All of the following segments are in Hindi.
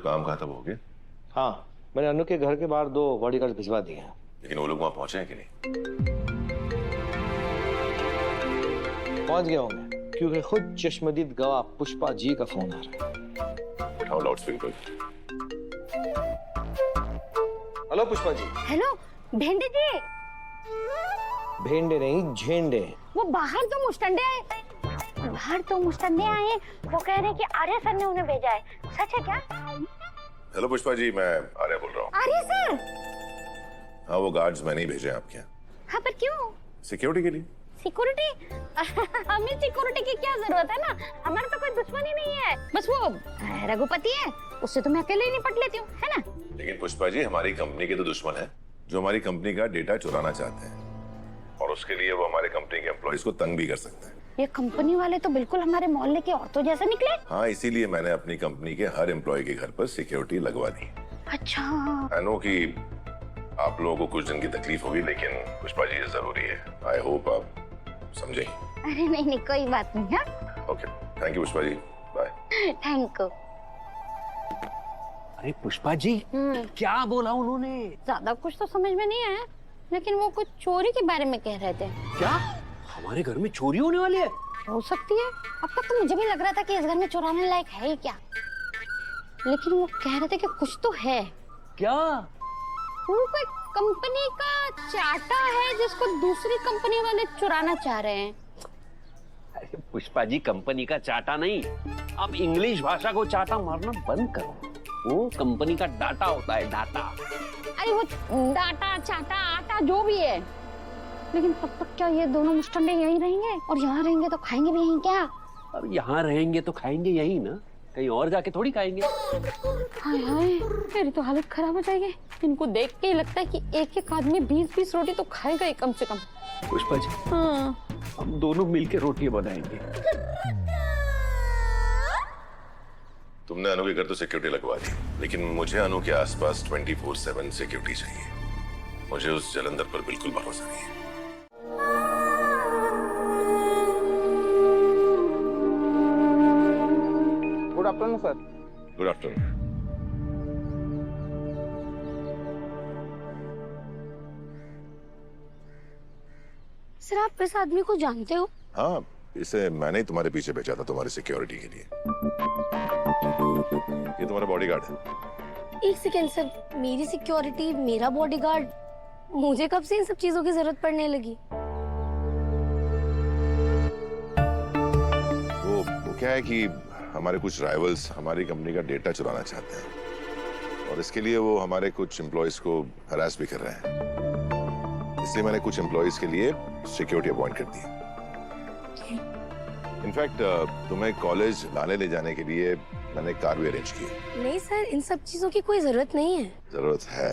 काम खत्म हो गया? हाँ, मैंने अनु के घर के बाहर 2 बॉडीगार्ड भिजवा दिए हैं। लेकिन वो लोग वहां पहुंचे हैं कि नहीं? पहुंच गए होंगे, क्योंकि खुद चश्मदीद गवाह पुष्पा जी का फोन आ रहा है। उठाओ loud speaker. Hello Pushpa ji. Hello भेंडे जी। भेंडे नहीं, झेंडे। वो बाहर तो मुस्टंडे आए, वो कह रहे हैं कि आर्य सर ने उन्हें भेजा है। सच है क्या? हेलो पुष्पा जी, मैं आर्य बोल रहा हूँ। आर्य सर? हाँ, वो गार्ड्स मैंने ही भेजे हैं आपके यहाँ। हाँ, पर क्यों? सिक्योरिटी के लिए। सिक्योरिटी? हमें सिक्योरिटी की क्या जरूरत है ना, हमारा तो कोई दुश्मन ही नहीं है। बस वो रघुपति है, उससे तो मैं अकेले ही निपट लेती हूँ, है ना? लेकिन पुष्पा जी, हमारी कंपनी के तो दुश्मन है जो हमारी कंपनी का डेटा चुराना चाहते हैं, और उसके लिए वो हमारे कंपनी के एम्प्लॉइज को तंग भी कर सकते हैं। ये कंपनी वाले तो बिल्कुल हमारे मोहल्ले के औरतों जैसे निकले। हाँ, इसीलिए मैंने अपनी कंपनी के हर एम्प्लॉय के घर पर सिक्योरिटी लगवा दी। अच्छा। आई नो कि आप लोगों को कुछ दिन की तकलीफ होगी, लेकिन पुष्पा जी ये जरूरी है। आई होप आप समझें। अरे नहीं, कोई बात नहीं। हाँ, okay, thank you Pushpa ji, bye. Thank you. अरे पुष्पा जी, क्या बोला उन्होंने? ज्यादा कुछ तो समझ में नहीं आया, लेकिन वो कुछ चोरी के बारे में कह रहे थे। क्या हमारे घर में चोरी होने वाली है? हो सकती है। अब तक तो मुझे भी लग रहा था कि इस घर में चुराने लायक है ही क्या, लेकिन वो कह रहे थे कि कुछ तो है। क्या? वो कोई कंपनी का चाटा है जिसको दूसरी कंपनी वाले चुराना चाह रहे हैं। अरे पुष्पा जी, कंपनी का चाटा नहीं, आप इंग्लिश भाषा को चाटा मारना बंद करो। वो कंपनी का डाटा होता है, डाटा। अरे वो डाटा चाटा आटा जो भी है, लेकिन तब तक क्या ये दोनों मुस्टंडे यहीं रहेंगे? और यहाँ रहेंगे तो खाएंगे भी यहीं क्या? अब यहाँ रहेंगे तो खाएंगे यहीं ना, कहीं और जाके थोड़ी खाएंगे। हाय हाय, मेरी तो हालत खराब हो जाएगी। इनको देख के ही लगता है कि एक एक आदमी 20-20 रोटी तो खाएगा ही कम से कम। पुष्पा जी, हाँ, हम दोनों मिलके रोटियां बनाएंगे। तुमने अनु के घर तो सिक्योरिटी लगवा दी, लेकिन मुझे अनु के आसपास 24/7 सिक्योरिटी चाहिए। मुझे उस जलंधर पर बिल्कुल भरोसा नहीं है। Good afternoon sir. Good afternoon. Sir आप इस आदमी को जानते हो? हाँ, इसे मैंने ही तुम्हारे पीछे भेजा था तुम्हारी सिक्योरिटी के लिए। ये तुम्हारा बॉडीगार्ड है। एक सेकेंड सर, मेरी सिक्योरिटी, मेरा बॉडीगार्ड, मुझे कब से इन सब चीजों की जरूरत पड़ने लगी? वो क्या है कि हमारे कुछ राइवल्स हमारी कंपनी का डेटा चुराना चाहते हैं, और इसके लिए वो हमारे कुछ एम्प्लॉयज को हरास भी कर रहे हैं। इसलिए मैंने कुछ एम्प्लॉयज के लिए सिक्योरिटी अपॉइंट कर दी। इनफैक्ट तुम्हें कॉलेज लाने ले जाने के लिए मैंने कार भी अरेंज की। नहीं सर, इन सब चीजों की कोई जरूरत नहीं है। जरूरत है।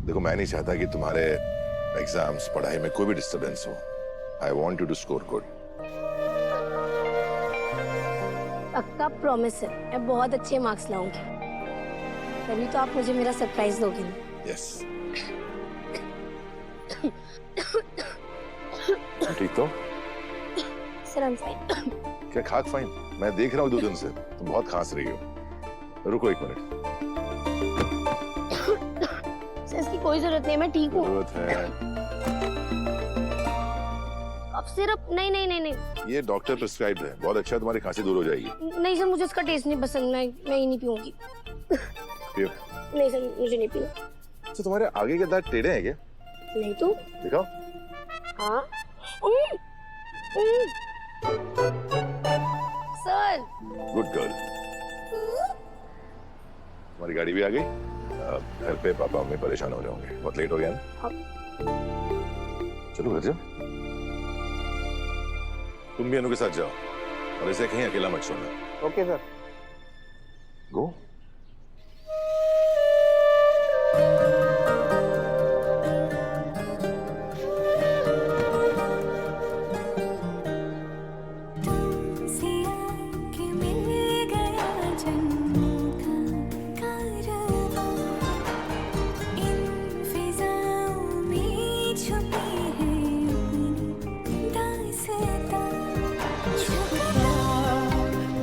देखो, मैं नहीं चाहता कि तुम्हारे एग्जाम्स, पढ़ाई में कोई भी डिस्टर्बेंस हो। I want you to score good. पक्का प्रॉमिस है, मैं बहुत अच्छे मार्क्स लाऊंगी। तभी तो आप मुझे मेरा सरप्राइज दोगे ना? यस। ठीक तो? Sir I am fine. क्या खाक फाइन? मैं देख रहा हूँ 2 दिन से तुम बहुत खांस रही हो। रुको 1 मिनट। सर इसकी कोई जरूरत नहीं, मैं ठीक हूँ। जरूरत है। अब सिर्फ नहीं नहीं नहीं नहीं। ये डॉक्टर प्रिस्क्राइब्ड है, बहुत अच्छा, तुम्हारी खांसी दूर हो जाएगी। नहीं सर, मुझे इसका टेस्ट नहीं पसंद, मैं ही नहीं पीऊंगी। पियो। नहीं सर, मुझे नहीं पीना। तो तुम्हारे आगे के दांत टेढ़े हैं क्या? नहीं तो दिखाओ। हाँ। सर। Good girl. तुम्हारी गाड़ी भी आ गई। घर पे पापा मम्मी परेशान हो रहे होंगे, बहुत लेट हो गया ना। चलो घर जाओ। तुम भी अनु के साथ जाओ, और इसे कहीं अकेला मत छोड़ना। Okay sir. गो।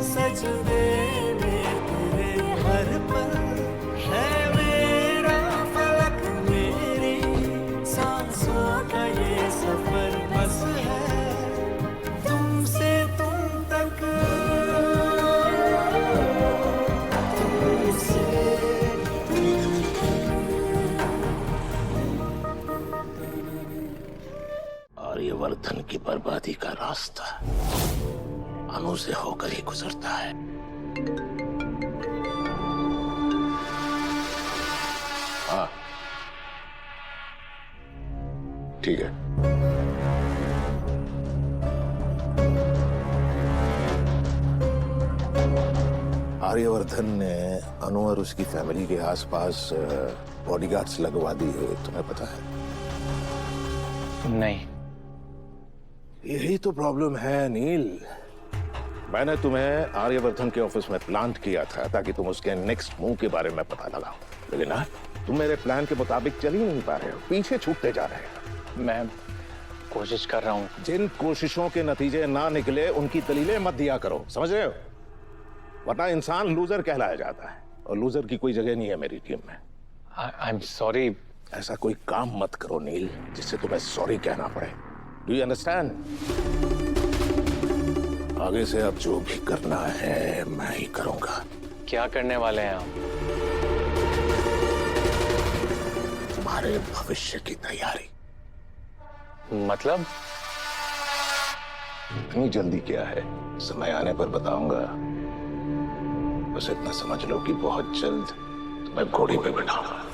सजदे में तेरे शादी का रास्ता अनु से होकर ही गुजरता है। हाँ ठीक है। आर्यवर्धन ने अनु और उसकी फैमिली के आसपास बॉडीगार्ड्स लगवा दी है, तुम्हें पता है? नहीं। यही तो प्रॉब्लम है नील। मैंने तुम्हें आर्यवर्धन के ऑफिस में प्लांट किया था ताकि तुम उसके नेक्स्ट मूव के बारे में पता लगाओ, लेकिन ना तुम मेरे प्लान के मुताबिक चल ही नहीं पा रहे हो, पीछे छूटते जा रहे हो। मैं कोशिश कर रहा हूँ। जिन कोशिशों के नतीजे ना निकले उनकी दलीलें मत दिया करो, समझ रहे हो? वरना इंसान लूजर कहलाया जाता है, और लूजर की कोई जगह नहीं है मेरी टीम में। I am sorry. ऐसा कोई काम मत करो नील जिससे तुम्हें सॉरी कहना पड़े। Do you understand? आगे से अब जो भी करना है मैं ही करूंगा। क्या करने वाले हैं आप? तुम्हारे भविष्य की तैयारी। मतलब? इतनी जल्दी क्या है, समय आने पर बताऊंगा। बस इतना समझ लो कि बहुत जल्द तुम्हें घोड़ी पे बिठाऊंगा।